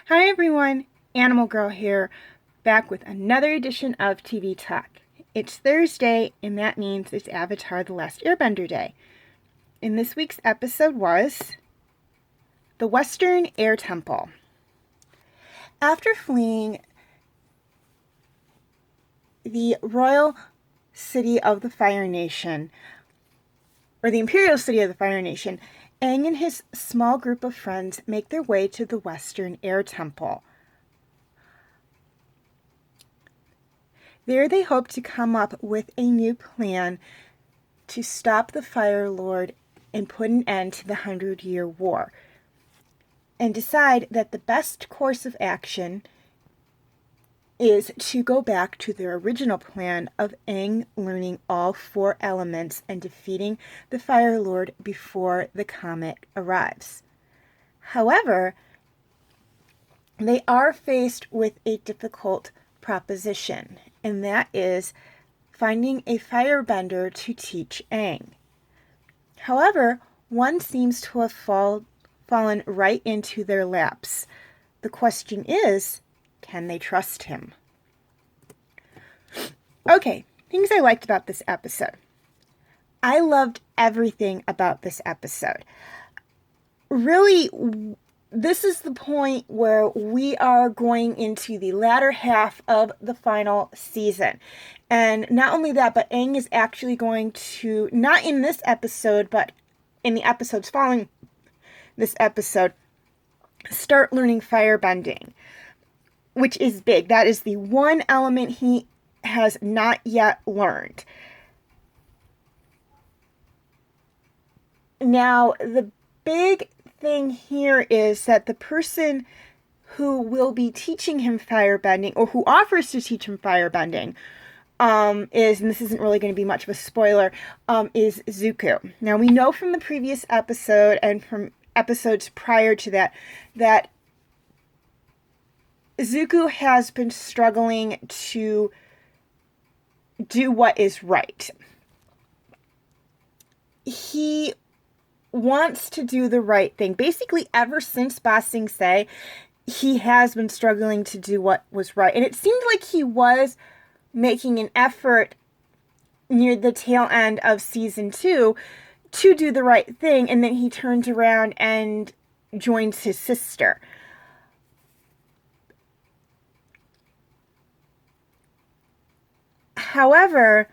Hi everyone, Animal Girl here, back with another edition of TV Talk. It's Thursday, and that means it's Avatar: The Last Airbender Day. And this week's episode was the Western Air Temple. After fleeing the royal city of the Fire Nation, or the imperial city of the Fire Nation, Aang and his small group of friends make their way to the Western Air Temple. There they hope to come up with a new plan to stop the Fire Lord and put an end to the 100-Year War, and decide that the best course of action is to go back to their original plan of Aang learning all 4 elements and defeating the Fire Lord before the comet arrives. However, they are faced with a difficult proposition, and that is finding a firebender to teach Aang. However, one seems to have fallen right into their laps. The question is, can they trust him? Okay, things I liked about this episode. I loved everything about this episode. Really, this is the point where we are going into the latter half of the final season. And not only that, but Aang is actually going to, not in this episode, but in the episodes following this episode, start learning firebending, which is big. That is the one element he has not yet learned. Now, the big thing here is that the person who will be teaching him firebending, or who offers to teach him firebending, is, and this isn't really going to be much of a spoiler, is Zuko. Now, we know from the previous episode and from episodes prior to that, that Zuko has been struggling to do what is right. He wants to do the right thing. Basically, ever since Ba Sing Se, he has been struggling to do what was right. And it seemed like he was making an effort near the tail end of season 2 to do the right thing, and then he turns around and joins his sister. However,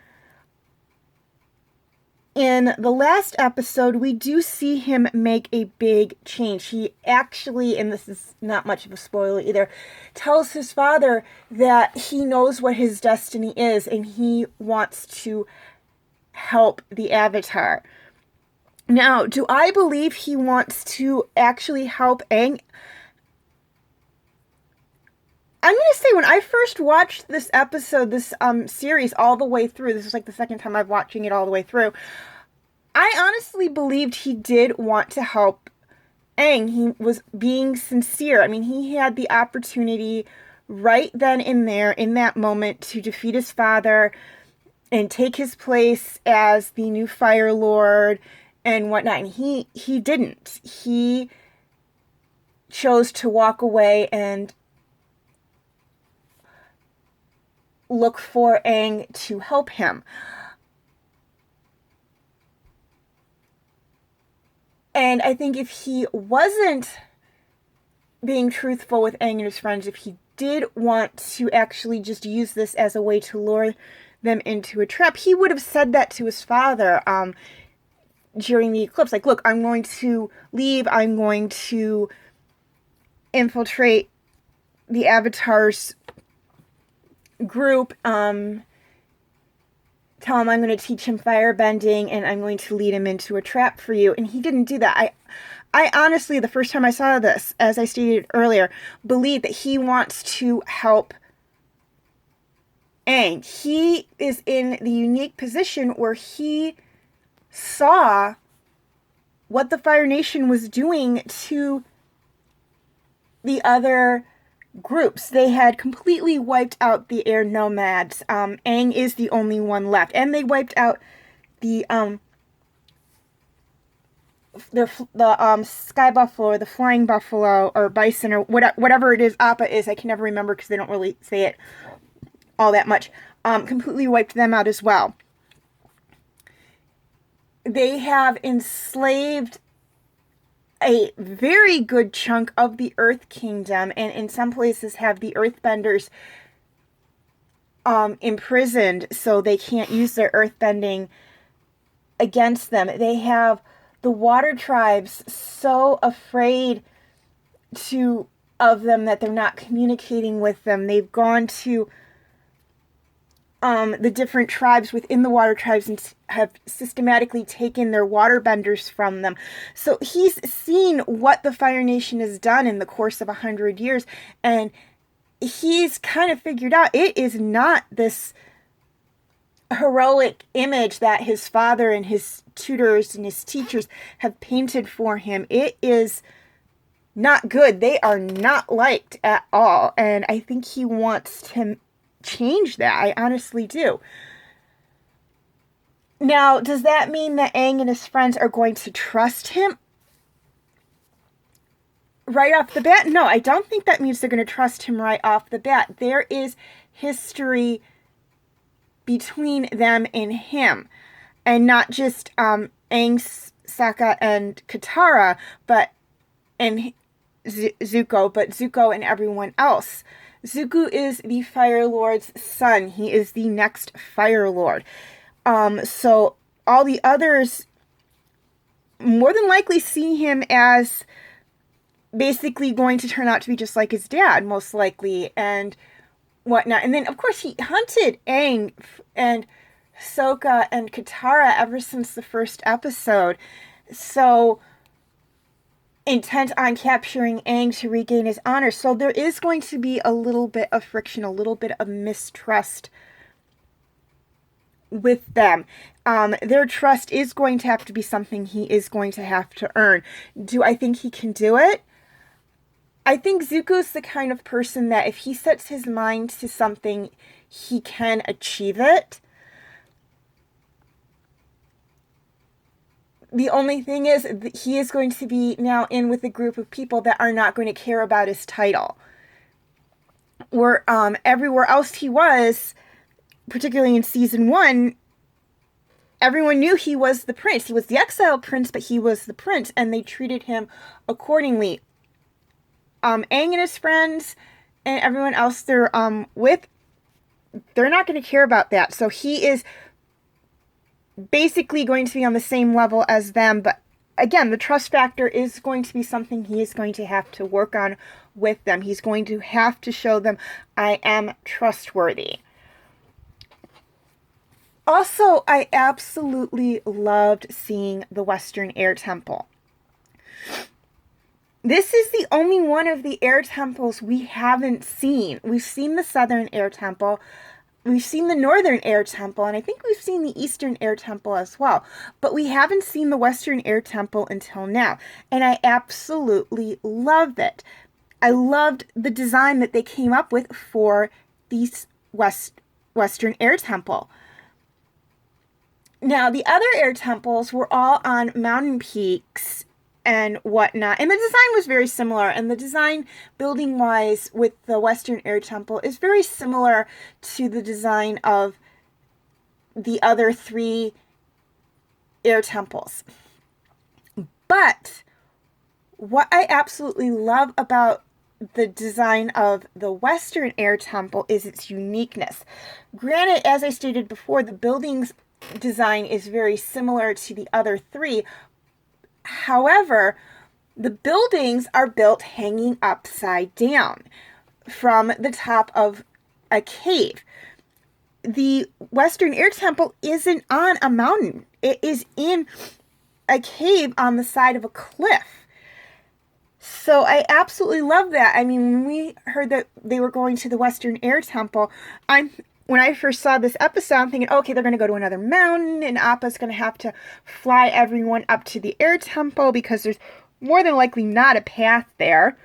in the last episode, we do see him make a big change. He actually, and this is not much of a spoiler either, tells his father that he knows what his destiny is and he wants to help the Avatar. Now, do I believe he wants to actually help Aang? I'm going to say, when I first watched this episode, this series all the way through, this is like the second time I'm watching it all the way through, I honestly believed he did want to help Aang. He was being sincere. I mean, he had the opportunity right then and there, in that moment, to defeat his father and take his place as the new Fire Lord and whatnot. And he didn't. He chose to walk away and look for Aang to help him. And I think if he wasn't being truthful with Aang and his friends, if he did want to actually just use this as a way to lure them into a trap, he would have said that to his father during the eclipse. Like, look, I'm going to leave. I'm going to infiltrate the Avatar's group, tell him I'm going to teach him firebending and I'm going to lead him into a trap for you. And he didn't do that. I honestly, the first time I saw this, as I stated earlier, believe that he wants to help Aang. He is in the unique position where he saw what the Fire Nation was doing to the other groups. They had completely wiped out the air nomads. Aang is the only one left. And they wiped out the the sky buffalo or the flying buffalo or bison or whatever it is, Appa is, I can never remember because they don't really say it all that much, completely wiped them out as well. They have enslaved a very good chunk of the Earth Kingdom, and in some places have the Earthbenders imprisoned so they can't use their earthbending against them. They have the water tribes so afraid of them that they're not communicating with them. They've gone to the different tribes within the water tribes and have systematically taken their waterbenders from them. So he's seen what the Fire Nation has done in the course of 100 years, and he's kind of figured out it is not this heroic image that his father and his tutors and his teachers have painted for him. It is not good. They are not liked at all, and I think he wants to change that. I honestly do. Now, does that mean that Aang and his friends are going to trust him right off the bat? No, I don't think that means they're going to trust him right off the bat. There is history between them and him, and not just Aang, Sokka, and Katara, and Zuko, but Zuko and everyone else. Zuko is the Fire Lord's son. He is the next Fire Lord. So all the others more than likely see him as basically going to turn out to be just like his dad, most likely, and whatnot. And then, of course, he hunted Aang and Sokka and Katara ever since the first episode. So intent on capturing Aang to regain his honor. So there is going to be a little bit of friction, a little bit of mistrust with them. Their trust is going to have to be something he is going to have to earn. Do I think he can do it? I think Zuko's the kind of person that if he sets his mind to something, he can achieve it. The only thing is that he is going to be now in with a group of people that are not going to care about his title. Where everywhere else he was, particularly in season 1, everyone knew he was the prince. He was the exiled prince, but he was the prince, and they treated him accordingly. Aang and his friends and everyone else they're with, they're not going to care about that. So he is basically going to be on the same level as them. But again, the trust factor is going to be something he is going to have to work on with them. He's going to have to show them, I am trustworthy. Also, I absolutely loved seeing the Western Air Temple. This is the only one of the air temples we haven't seen. We've seen the Southern Air Temple, we've seen the Northern Air Temple, and I think we've seen the Eastern Air Temple as well. But we haven't seen the Western Air Temple until now, and I absolutely loved it. I loved the design that they came up with for the Western Air Temple. Now, the other air temples were all on mountain peaks and whatnot, and the design was very similar, and the design building-wise with the Western Air Temple is very similar to the design of the other 3 air temples. But what I absolutely love about the design of the Western Air Temple is its uniqueness. Granted, as I stated before, the building's design is very similar to the other 3. However, the buildings are built hanging upside down from the top of a cave. The Western Air Temple isn't on a mountain. It is in a cave on the side of a cliff. So I absolutely love that. I mean, when we heard that they were going to the Western Air Temple, when I first saw this episode, I'm thinking, okay, they're going to go to another mountain, and Appa's going to have to fly everyone up to the air temple, because there's more than likely not a path there,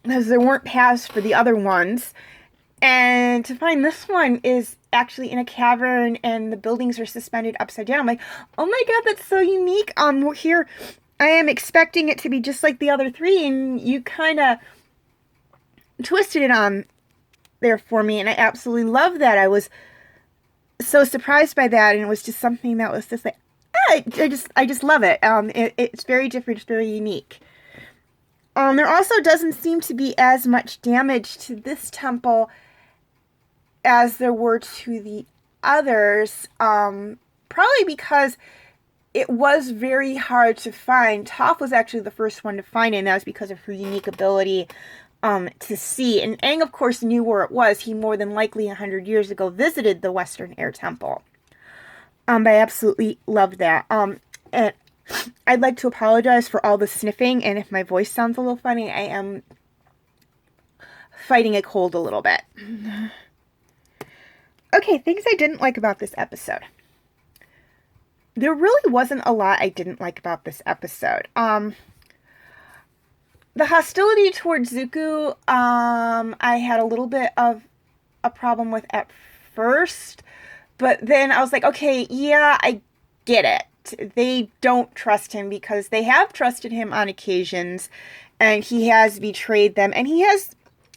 because there weren't paths for the other ones. And to find this one is actually in a cavern and the buildings are suspended upside down. I'm like, oh my God, that's so unique. Here I am expecting it to be just like the other three, and you kind of twisted it on there for me, and I absolutely love that. I was so surprised by that, and it was just something that was just like, I just love it. It's very different, it's very unique. There also doesn't seem to be as much damage to this temple as there were to the others, probably because it was very hard to find. Toph was actually the first one to find it, and that was because of her unique ability to see. And Aang, of course, knew where it was. He more than likely 100 years ago visited the Western Air Temple. But I absolutely loved that. And I'd like to apologize for all the sniffing, and if my voice sounds a little funny, I am fighting a cold a little bit. Okay, things I didn't like about this episode. There really wasn't a lot I didn't like about this episode. The hostility towards Zuko, I had a little bit of a problem with at first, but then I was like, okay, yeah, I get it. They don't trust him because they have trusted him on occasions, and he has betrayed them, and he has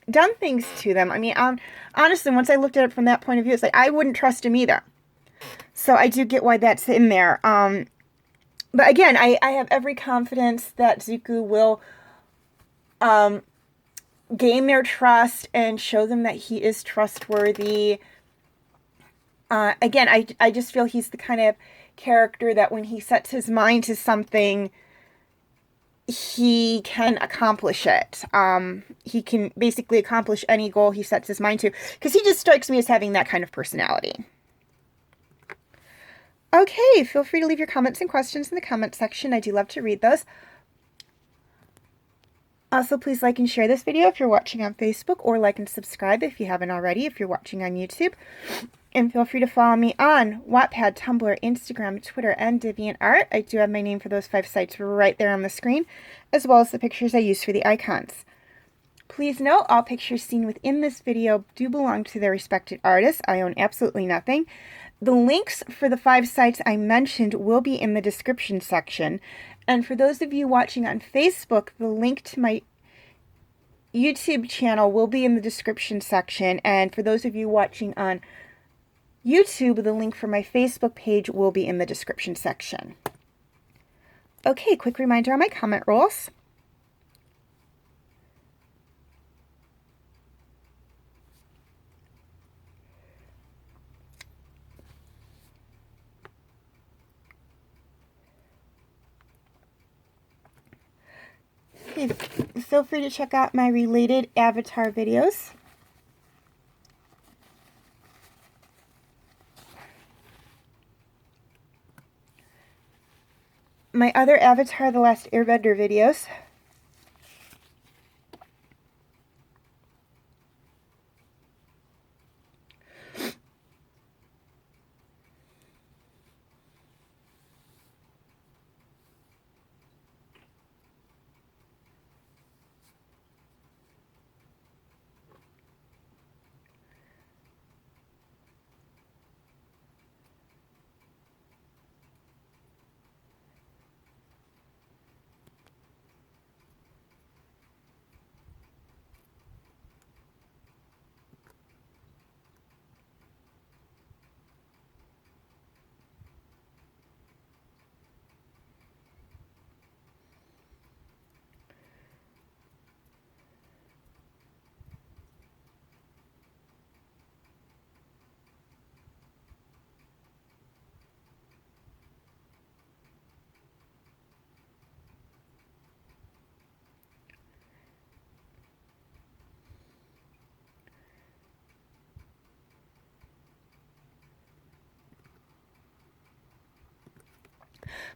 done things to them. I mean, honestly, once I looked at it from that point of view, it's like, I wouldn't trust him either. So I do get why that's in there. But again, I have every confidence that Zuko will gain their trust and show them that he is trustworthy. Again, I just feel he's the kind of character that when he sets his mind to something, he can accomplish it. He can basically accomplish any goal he sets his mind to, because he just strikes me as having that kind of personality. Okay, feel free to leave your comments and questions in the comment section. I do love to read those. Also, please like and share this video if you're watching on Facebook, or like and subscribe if you haven't already if you're watching on YouTube. And feel free to follow me on Wattpad, Tumblr, Instagram, Twitter, and DeviantArt. I do have my name for those 5 sites right there on the screen, as well as the pictures I use for the icons. Please note, all pictures seen within this video do belong to their respected artists. I own absolutely nothing. The links for the 5 sites I mentioned will be in the description section. And for those of you watching on Facebook, the link to my YouTube channel will be in the description section. And for those of you watching on YouTube, the link for my Facebook page will be in the description section. Okay, quick reminder on my comment rules. Okay, feel free to check out my related Avatar videos. My other Avatar The Last Airbender videos.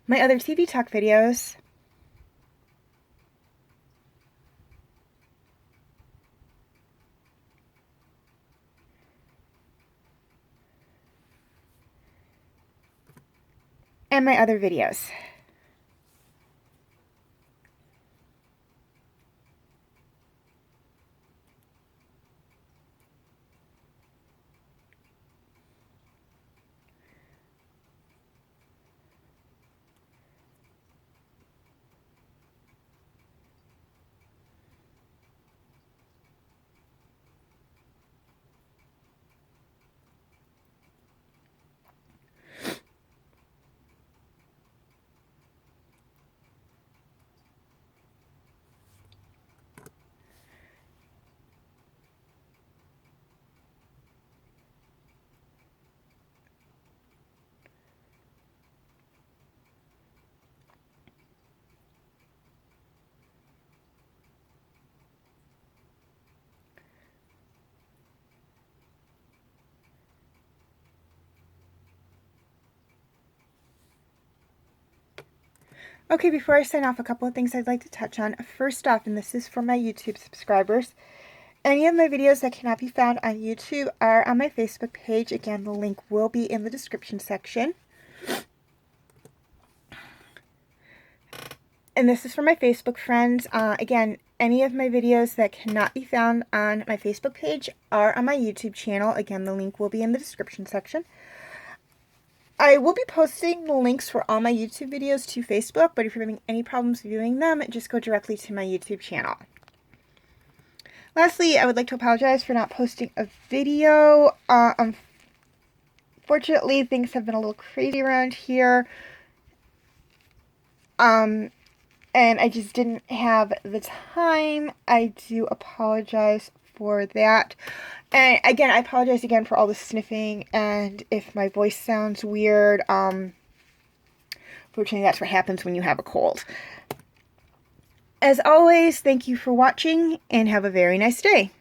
My other TV Talk videos. And my other videos. Okay, before I sign off, a couple of things I'd like to touch on. First off, and this is for my YouTube subscribers, any of my videos that cannot be found on YouTube are on my Facebook page. Again, the link will be in the description section. And this is for my Facebook friends. Again, any of my videos that cannot be found on my Facebook page are on my YouTube channel. Again, the link will be in the description section. I will be posting the links for all my YouTube videos to Facebook, but if you're having any problems viewing them, just go directly to my YouTube channel. Lastly, I would like to apologize for not posting a video. Unfortunately, things have been a little crazy around here. And I just didn't have the time. I do apologize for that. And again, I apologize again for all the sniffing and if my voice sounds weird. Fortunately, that's what happens when you have a cold. As always, thank you for watching and have a very nice day.